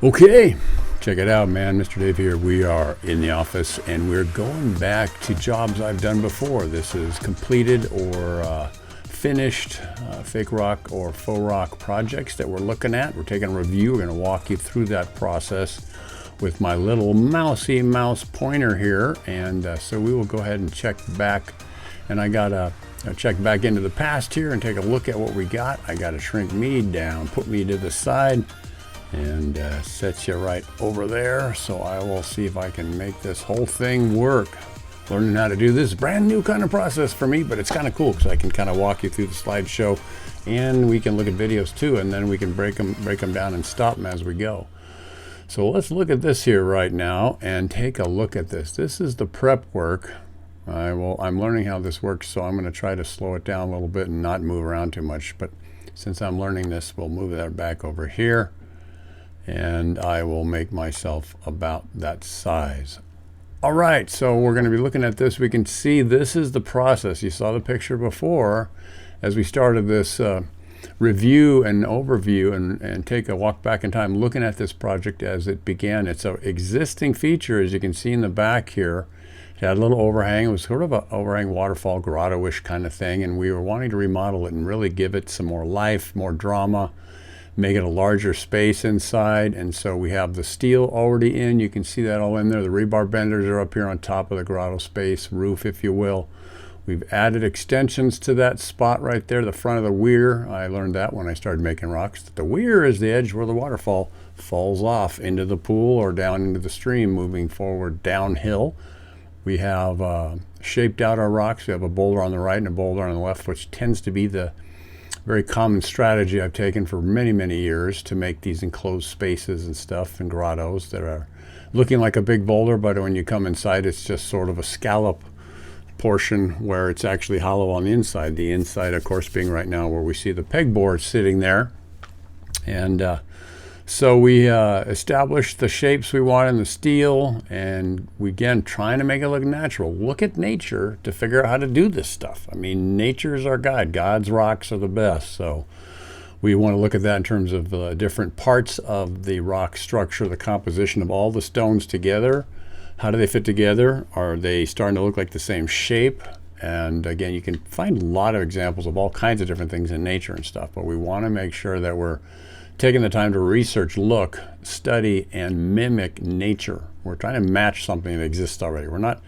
Okay, check it out, man. Mr. Dave here. We are in the office and we're going back to jobs I've done before. This is completed or finished fake rock or faux rock projects that we're looking at. We're taking a review. We're going to walk you through that process with my little mousy mouse pointer here. And so we will go ahead and check back. And I got to check back into the past here and take a look at what we got. I got to shrink me down, put me to the side, and set you right over there. So I will see if I can make this whole thing work. Learning how to do this brand new kind of process for me, but it's kind of cool because I can kind of walk you through the slideshow, and we can look at videos too, and then we can break them down and stop them as we go. So let's look at this here right now and take a look at this. This is the prep work. I'm learning how this works, so I'm going to try to slow it down a little bit and not move around too much. But since I'm learning this, we'll move that back over here, and I will make myself about that size. All right, so we're going to be looking at this. We can see this is the process. You saw the picture before as we started this review and overview and take a walk back in time looking at this project as it began. It's an existing feature, as you can see in the back here. It had a little overhang. It was sort of an overhang waterfall, grotto-ish kind of thing, and we were wanting to remodel it and really give it some more life, more drama, make it a larger space inside. And so we have the steel already in. You can see that all in there. The rebar benders are up here on top of the grotto space roof, if you will. We've added extensions to that spot right there, the front of the weir. I learned that when I started making rocks. The weir is the edge where the waterfall falls off into the pool or down into the stream, moving forward downhill. We have shaped out our rocks. We have a boulder on the right and a boulder on the left, which tends to be the very common strategy I've taken for many, many years to make these enclosed spaces and stuff and grottos that are looking like a big boulder, but when you come inside, it's just sort of a scallop portion where it's actually hollow on the inside. The inside, of course, being right now where we see the pegboard sitting there. And so we established the shapes we want in the steel, and we, again, trying to make it look natural. Look at nature to figure out how to do this stuff. I mean, nature's our guide. God's rocks are the best. So we want to look at that in terms of different parts of the rock structure, the composition of all the stones together. How do they fit together? Are they starting to look like the same shape? And again, you can find a lot of examples of all kinds of different things in nature and stuff, but we want to make sure that we're taking the time to research, look, study, and mimic nature. We're trying to match something that exists already. We're not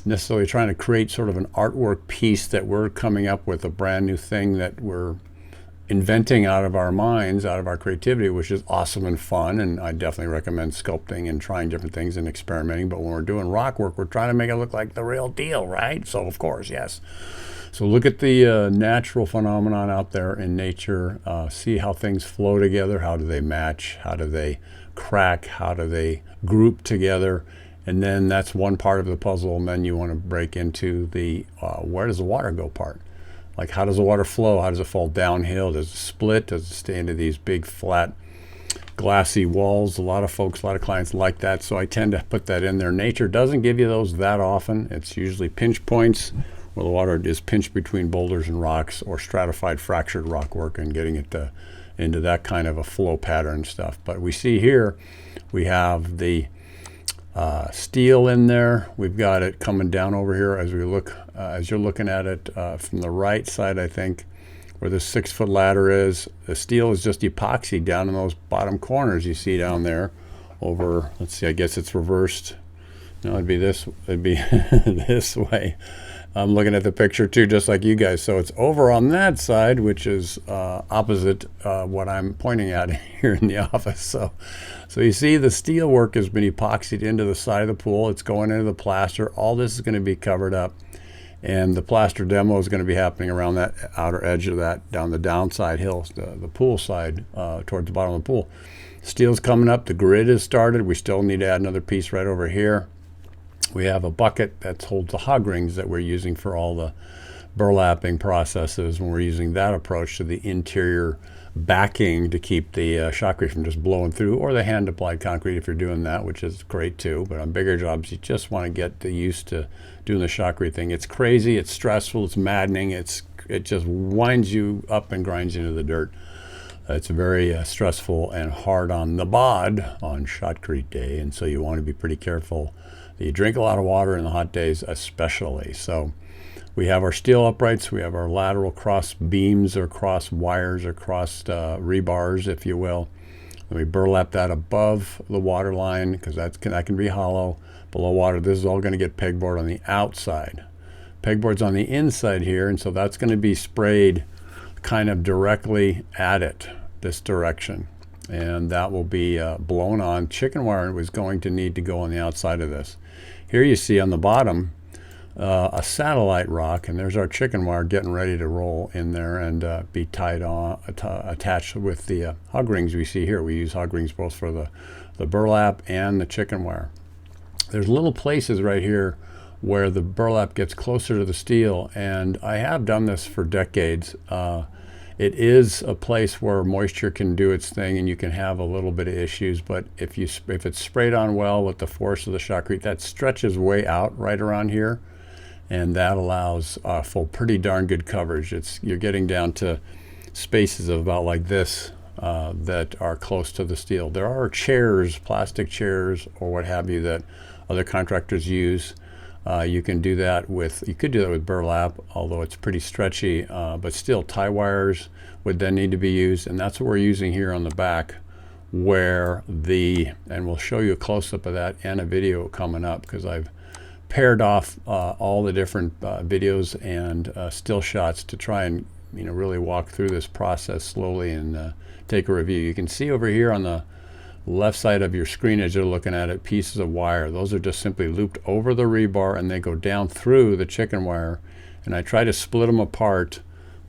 necessarily trying to create sort of an artwork piece that we're coming up with, a brand new thing that we're inventing out of our minds, out of our creativity, which is awesome and fun. And I definitely recommend sculpting and trying different things and experimenting. But when we're doing rock work, we're trying to make it look like the real deal, right? So of course, yes. So look at the natural phenomenon out there in nature. See how things flow together. How do they match? How do they crack? How do they group together? And then that's one part of the puzzle. And then you want to break into the where does the water go part? Like, how does the water flow? How does it fall downhill? Does it split? Does it stay into these big, flat, glassy walls? A lot of folks, a lot of clients like that. So I tend to put that in there. Nature doesn't give you those that often. It's usually pinch points where the water is pinched between boulders and rocks, or stratified fractured rock work and getting it into that kind of a flow pattern stuff. But we see here, we have the steel in there. We've got it coming down over here as we look, as you're looking at it from the right side, I think, where the 6-foot ladder is. The steel is just epoxied down in those bottom corners you see down there over, let's see, I guess it's reversed. No, it'd be this this way. I'm looking at the picture too, just like you guys. So it's over on that side, which is opposite what I'm pointing at here in the office. So you see the steel work has been epoxied into the side of the pool. It's going into the plaster. All this is going to be covered up. And the plaster demo is going to be happening around that outer edge of that, down the downside hill, the pool side, towards the bottom of the pool. Steel's coming up. The grid is started. We still need to add another piece right over here. We have a bucket that holds the hog rings that we're using for all the burlapping processes when we're using that approach to the interior backing to keep the shotcrete from just blowing through, or the hand applied concrete if you're doing that, which is great too. But on bigger jobs, you just want to get used to doing the shotcrete thing. It's crazy, it's stressful, it's maddening, it just winds you up and grinds you into the dirt. It's very stressful and hard on the bod on shotcrete day, and so you want to be pretty careful that you drink a lot of water in the hot days especially. So we have our steel uprights, we have our lateral cross beams or cross wires or cross rebars, if you will. And we burlap that above the water line because that can be hollow. Below water, this is all going to get pegboard on the outside. Pegboard's on the inside here, and so that's going to be sprayed kind of directly at it, this direction. And that will be blown on. Chicken wire was going to need to go on the outside of this. Here you see on the bottom a satellite rock, and there's our chicken wire getting ready to roll in there and be tied on, attached with the hog rings we see here. We use hog rings both for the burlap and the chicken wire. There's little places right here where the burlap gets closer to the steel, and I have done this for decades. It is a place where moisture can do its thing and you can have a little bit of issues, but if it's sprayed on well with the force of the shotcrete, that stretches way out right around here, and that allows for pretty darn good coverage. You're getting down to spaces of about like this that are close to the steel. There are chairs, plastic chairs or what have you, that other contractors use. You could do that with burlap, although it's pretty stretchy, but still tie wires would then need to be used, and that's what we're using here on the back, and we'll show you a close-up of that and a video coming up, because I've paired off all the different videos and still shots to try and really walk through this process slowly and take a review. You can see over here on the left side of your screen as you're looking at it, pieces of wire. Those are just simply looped over the rebar and they go down through the chicken wire, and I try to split them apart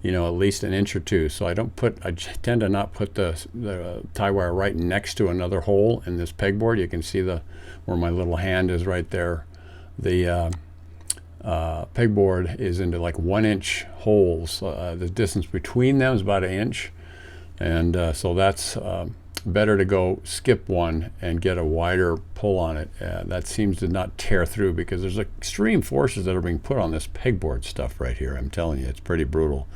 at least an inch or two. So I tend to not put the tie wire right next to another hole in this pegboard. You can see where my little hand is right there. The pegboard is into like 1 inch holes. The distance between them is about 1 inch, and so that's better to go skip one and get a wider pull on it. That seems to not tear through because there's extreme forces that are being put on this pegboard stuff right here. I'm telling you, it's pretty brutal.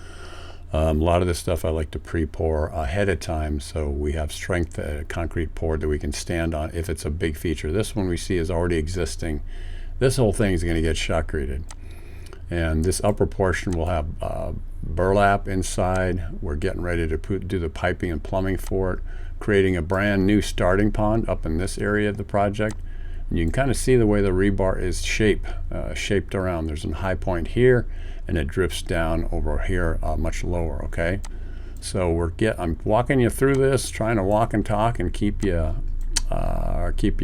A lot of this stuff I like to pre-pour ahead of time, so we have strength concrete poured that we can stand on if it's a big feature. This one we see is already existing. This whole thing is going to get shotcreted, and this upper portion will have burlap inside. We're getting ready to do the piping and plumbing for it, creating a brand new starting pond up in this area of the project. And you can kind of see the way the rebar is shaped around. There's a high point here, and it drifts down over here much lower. Okay, so I'm walking you through this, trying to walk and talk and keep you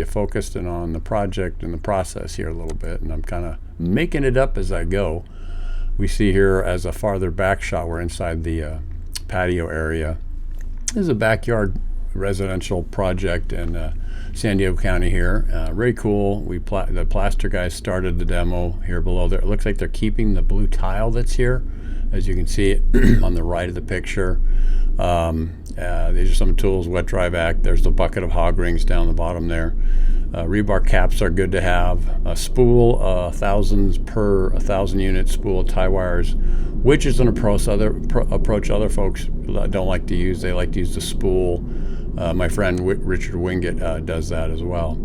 focused and on the project and the process here a little bit, and I'm kind of making it up as I go. We see here as a farther back shot, we're inside the patio area. This is a backyard residential project in San Diego County here. Very cool. The plaster guys started the demo here below there. It looks like they're keeping the blue tile that's here, as you can see on the right of the picture. These are some tools, wet dry vac. There's the bucket of hog rings down the bottom there. Rebar caps are good to have. A spool, 1,000 unit spool of tie wires, which is an approach other folks don't like to use. They like to use the spool. My friend Richard Wingate does that as well.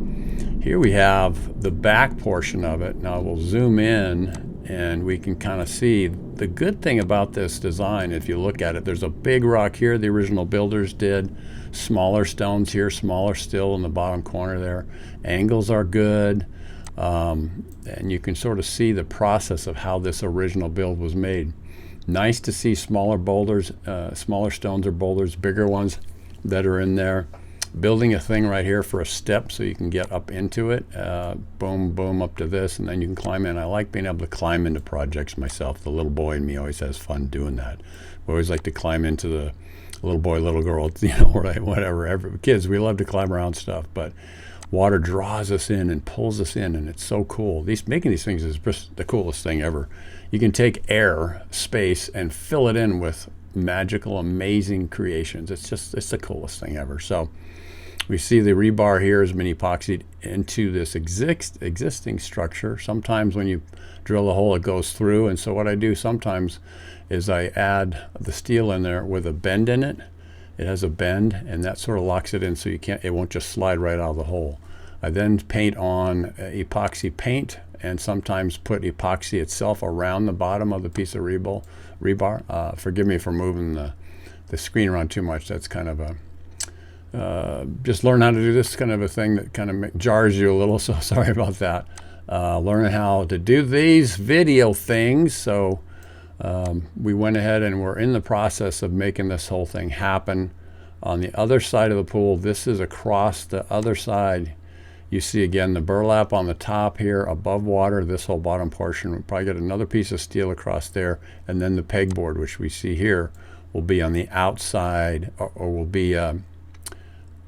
Here we have the back portion of it. Now we'll zoom in and we can kind of see the good thing about this design. If you look at it, there's a big rock here the original builders did, smaller stones here, smaller still in the bottom corner there. Angles are good, and you can sort of see the process of how this original build was made. Nice to see smaller boulders, smaller stones or boulders, bigger ones that are in there. Building a thing right here for a step so you can get up into it. Boom, boom, up to this, and then you can climb in. I like being able to climb into projects myself. The little boy in me always has fun doing that. We always like to climb into the little boy, little girl, whatever. Kids, we love to climb around stuff, but water draws us in and pulls us in, and it's so cool. Making these things is just the coolest thing ever. You can take space, and fill it in with magical, amazing creations. It's the coolest thing ever. So we see the rebar here has been epoxied into this existing structure. Sometimes when you drill a hole, it goes through, and so what I do sometimes is I add the steel in there with a bend in it, It has a bend, and that sort of locks it in so it won't just slide right out of the hole. I then paint on epoxy paint, and sometimes put epoxy itself around the bottom of the piece of rebar. Forgive me for moving the screen around too much. That's kind of a just learn how to do this kind of a thing that kind of jars you a little, so sorry about that. Learning how to do these video things, so we went ahead and we're in the process of making this whole thing happen. On the other side of the pool, this is across the other side. You see again the burlap on the top here above water, this whole bottom portion. We'll probably get another piece of steel across there, and then the pegboard, which we see here, will be on the outside, or will be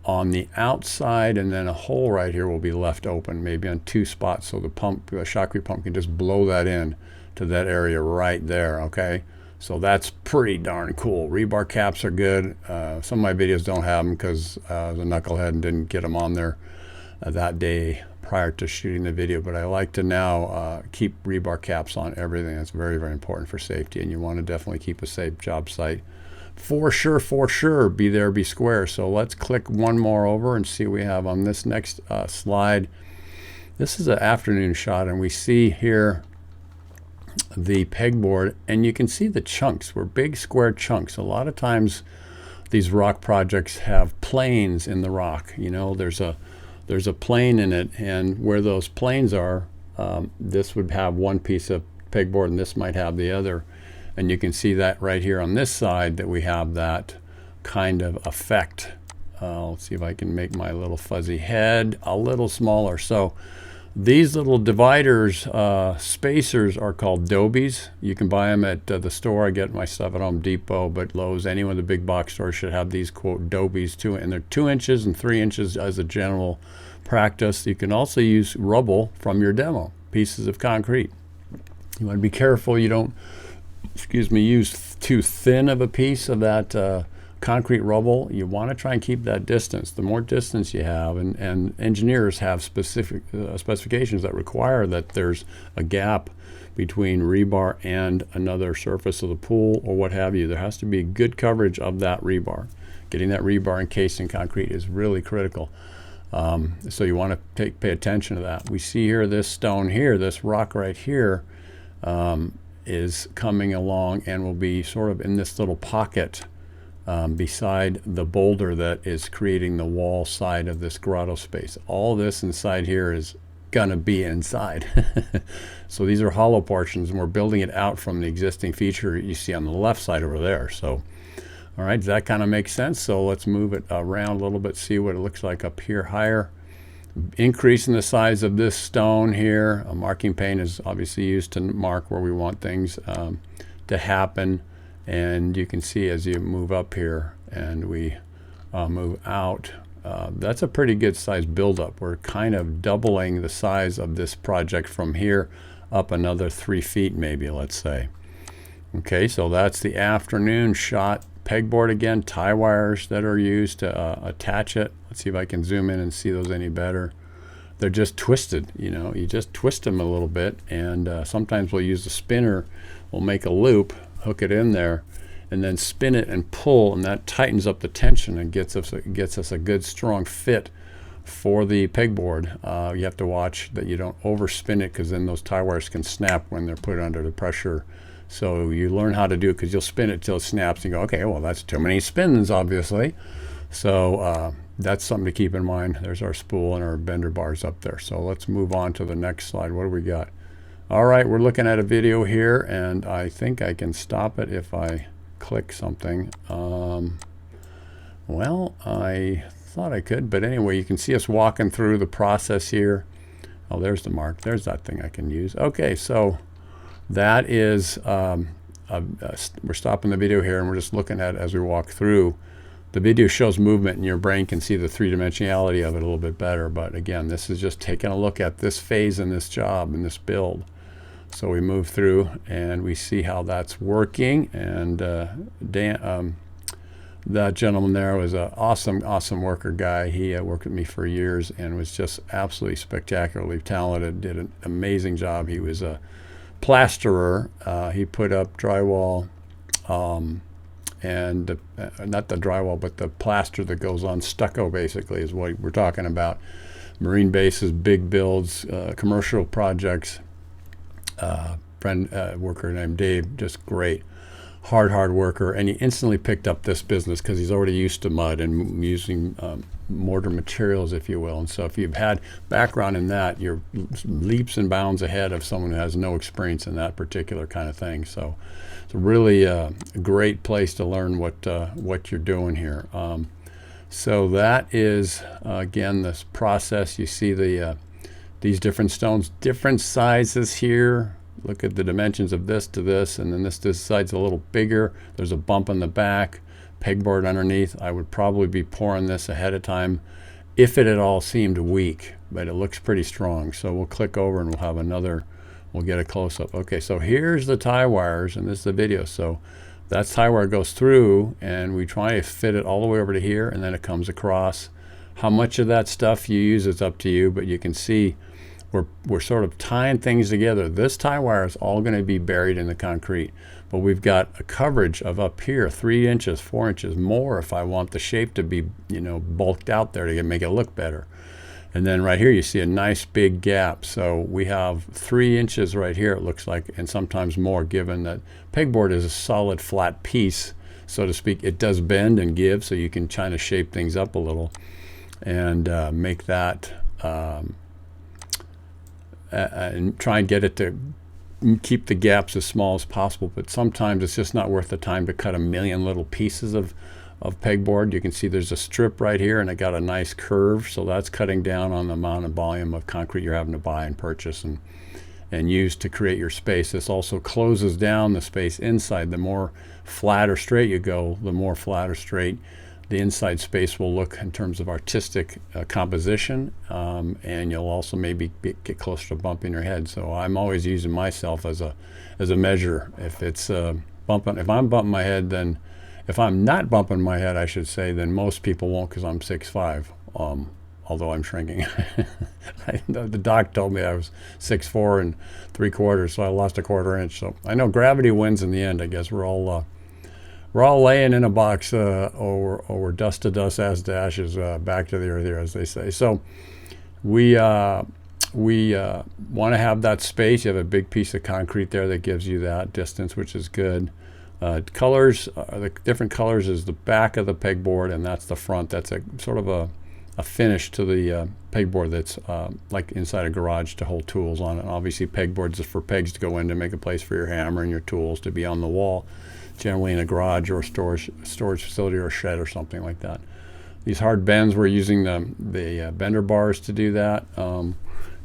on the outside, and then a hole right here will be left open, maybe on 2 spots, so the shotcrete pump can just blow that in to that area right there, okay? So that's pretty darn cool. Rebar caps are good. Some of my videos don't have them because the knucklehead and didn't get them on there that day prior to shooting the video, but I like to now keep rebar caps on everything. That's very, very important for safety, and you want to definitely keep a safe job site. For sure, be there, be square. So let's click one more over and see what we have on this next slide. This is an afternoon shot, and we see here the pegboard, and you can see the chunks were big square chunks. A lot of times these rock projects have planes in the rock. You know, there's a plane in it, and where those planes are, this would have one piece of pegboard and this might have the other. And you can see that right here on this side that we have that kind of effect. Let's see if I can make my little fuzzy head a little smaller. So these little dividers, spacers, are called dobies. You can buy them at the store. I get my stuff at Home Depot, but Lowe's, any one of the big box stores should have these, quote, dobies too. And they're 2 inches and 3 inches as a general practice. You can also use rubble from your demo, pieces of concrete. You want to be careful you don't, use too thin of a piece of that concrete rubble. You want to try and keep that distance. The more distance you have, and engineers have specific specifications that require that there's a gap between rebar and another surface of the pool or what have you. There has to be good coverage of that rebar. Getting that rebar encased in concrete is really critical. So you want to pay attention to that. We see here this stone here, this rock right here, is coming along and will be sort of in this little pocket beside the boulder that is creating the wall side of this grotto space. All this inside here is gonna be inside. So these are hollow portions, and we're building it out from the existing feature you see on the left side over there. So all right, does that kind of make sense? So let's move it around a little bit, see what it looks like up here higher. Increasing the size of this stone here. A marking paint is obviously used to mark where we want things to happen. And you can see as you move up here and we move out, that's a pretty good size buildup. We're kind of doubling the size of this project from here up another 3 feet maybe, let's say. Okay, so that's the afternoon shot. Pegboard again, tie wires that are used to attach it. Let's see if I can zoom in and see those any better. They're just twisted, you know, you just twist them a little bit, and sometimes we'll use a spinner. We'll make a loop, hook it in there, and then spin it and pull, and that tightens up the tension and gets us a good strong fit for the pegboard. You have to watch that you don't overspin it, because then those tie wires can snap when they're put under the pressure. So you learn how to do it, because you'll spin it till it snaps and you go, okay, well, that's too many spins, obviously. So that's something to keep in mind. There's our spool and our bender bars up there. So let's move on to the next slide. What do we got? All right, we're looking at a video here, and I think I can stop it if I click something. Well, I thought I could, but anyway, you can see us walking through the process here. Oh, there's the mark. There's that thing I can use. Okay, so that is, we're stopping the video here, and we're just looking at it as we walk through. The video shows movement, and your brain can see the three-dimensionality of it a little bit better. But again, this is just taking a look at this phase in this job, in this build. So we move through, and we see how that's working. And that gentleman there was an awesome worker guy. He worked with me for years and was just absolutely spectacularly talented, did an amazing job. He was a plasterer. He put up drywall and not the drywall, but the plaster that goes on, stucco basically is what we're talking about. Marine bases, big builds, commercial projects. Worker named Dave, just great, hard worker, and he instantly picked up this business because he's already used to mud and using mortar materials, if you will. And so if you've had background in that, you're leaps and bounds ahead of someone who has no experience in that particular kind of thing. So it's really a great place to learn what you're doing here. So that is again this process. You see these different stones, different sizes here. Look at the dimensions of this to this, and then this side's a little bigger. There's a bump in the back, pegboard underneath. I would probably be pouring this ahead of time if it at all seemed weak, but it looks pretty strong. So we'll click over and we'll get a close-up. Okay, so here's the tie wires, and this is the video. So that tie wire goes through, and we try to fit it all the way over to here, and then it comes across. How much of that stuff you use is up to you, but you can see we're sort of tying things together. This tie wire is all going to be buried in the concrete, but we've got a coverage of up here 3 inches, 4 inches more if I want the shape to be, bulked out there to make it look better. And then right here you see a nice big gap. So we have 3 inches right here, it looks like, and sometimes more, given that pegboard is a solid flat piece, so to speak. It does bend and give, so you can kind of shape things up a little and make that and try and get it to keep the gaps as small as possible. But sometimes it's just not worth the time to cut a million little pieces of pegboard. You can see there's a strip right here, and it got a nice curve, so that's cutting down on the amount of volume of concrete you're having to buy and purchase and use to create your space. This also closes down the space inside. The more flat or straight you go, the more flat or straight the inside space will look in terms of artistic composition, and you'll also maybe get closer to bumping your head. So I'm always using myself as a measure. If it's if I'm bumping my head, then if I'm not bumping my head, I should say, then most people won't, because I'm 6'5", although I'm shrinking. The doc told me I was 6'4 3/4", so I lost a 1/4 inch. So I know gravity wins in the end. I guess we're all laying in a box, or dust to dust, ash to ashes, back to the earth here, as they say. So we want to have that space. You have a big piece of concrete there that gives you that distance, which is good. Colors, the different colors is the back of the pegboard, and that's the front. That's a sort of a finish to the pegboard that's like inside a garage to hold tools on it. And obviously pegboards is for pegs to go in to make a place for your hammer and your tools to be on the wall, generally in a garage or storage facility or a shed or something like that. These hard bends, we're using the bender bars to do that.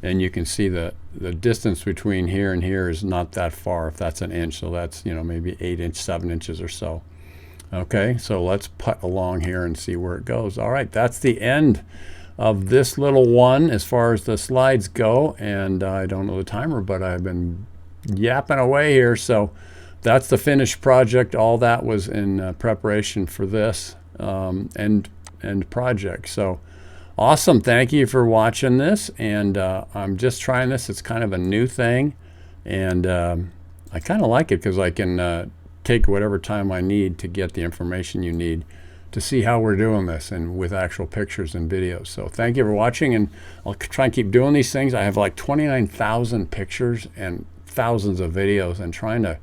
And you can see the distance between here and here is not that far, if that's an inch. So that's, maybe 8 inch, 7 inches or so. Okay, so let's putt along here and see where it goes. All right, that's the end of this little one as far as the slides go. And I don't know the timer, but I've been yapping away here. So that's the finished project. All that was in preparation for this end project. So awesome. Thank you for watching this. And I'm just trying this. It's kind of a new thing. And I kind of like it because I can take whatever time I need to get the information you need to see how we're doing this, and with actual pictures and videos. So thank you for watching, and I'll try and keep doing these things. I have like 29,000 pictures and thousands of videos, and trying to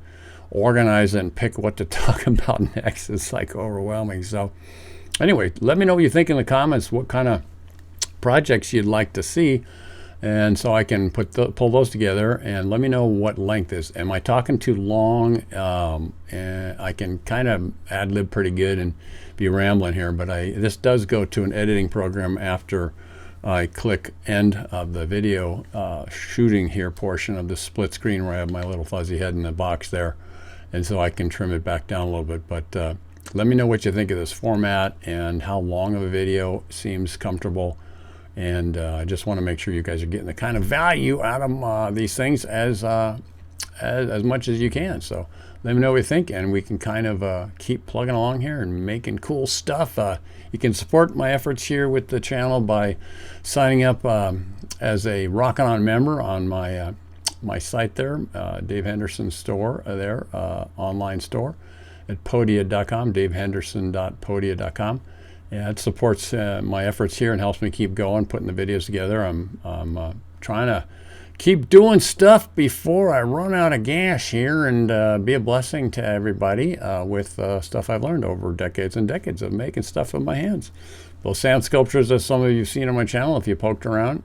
organize and pick what to talk about next is like overwhelming. So anyway, let me know what you think in the comments, what kind of projects you'd like to see, and so I can pull those together. And let me know what length is. Am I talking too long? And I can kind of ad-lib pretty good and be rambling here, but this does go to an editing program after I click end of the video shooting here portion of the split screen where I have my little fuzzy head in the box there, and so I can trim it back down a little bit. But let me know what you think of this format and how long of a video seems comfortable. And I just want to make sure you guys are getting the kind of value out of these things as much as you can. So let me know what you think, and we can kind of keep plugging along here and making cool stuff. You can support my efforts here with the channel by signing up as a Rockin' On member on my site there, Dave Henderson store there, online store. at podia.com, davehenderson.podia.com. Yeah, it supports my efforts here and helps me keep going, putting the videos together. I'm trying to keep doing stuff before I run out of gas here, and be a blessing to everybody with stuff I've learned over decades and decades of making stuff with my hands. Those sand sculptures that some of you have seen on my channel if you poked around,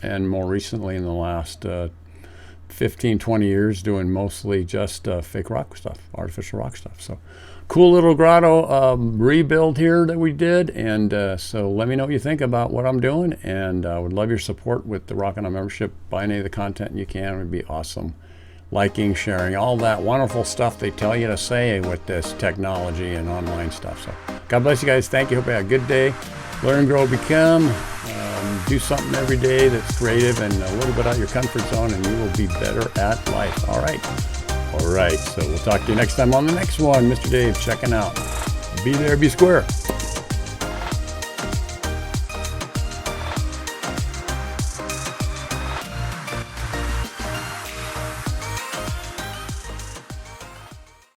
and more recently in the last 15, 20 years doing mostly just fake rock stuff, artificial rock stuff. So cool little grotto rebuild here that we did, and so let me know what you think about what I'm doing, and I would love your support with the Rockin' On membership. Buy any of the content you can, it would be awesome. Liking, sharing, all that wonderful stuff they tell you to say with this technology and online stuff. So God bless you guys. Thank you. Hope you have a good day. Learn, grow, become. Do something every day that's creative and a little bit out of your comfort zone, and you will be better at life. All right. So we'll talk to you next time on the next one. Mr. Dave checking out. Be there, be square.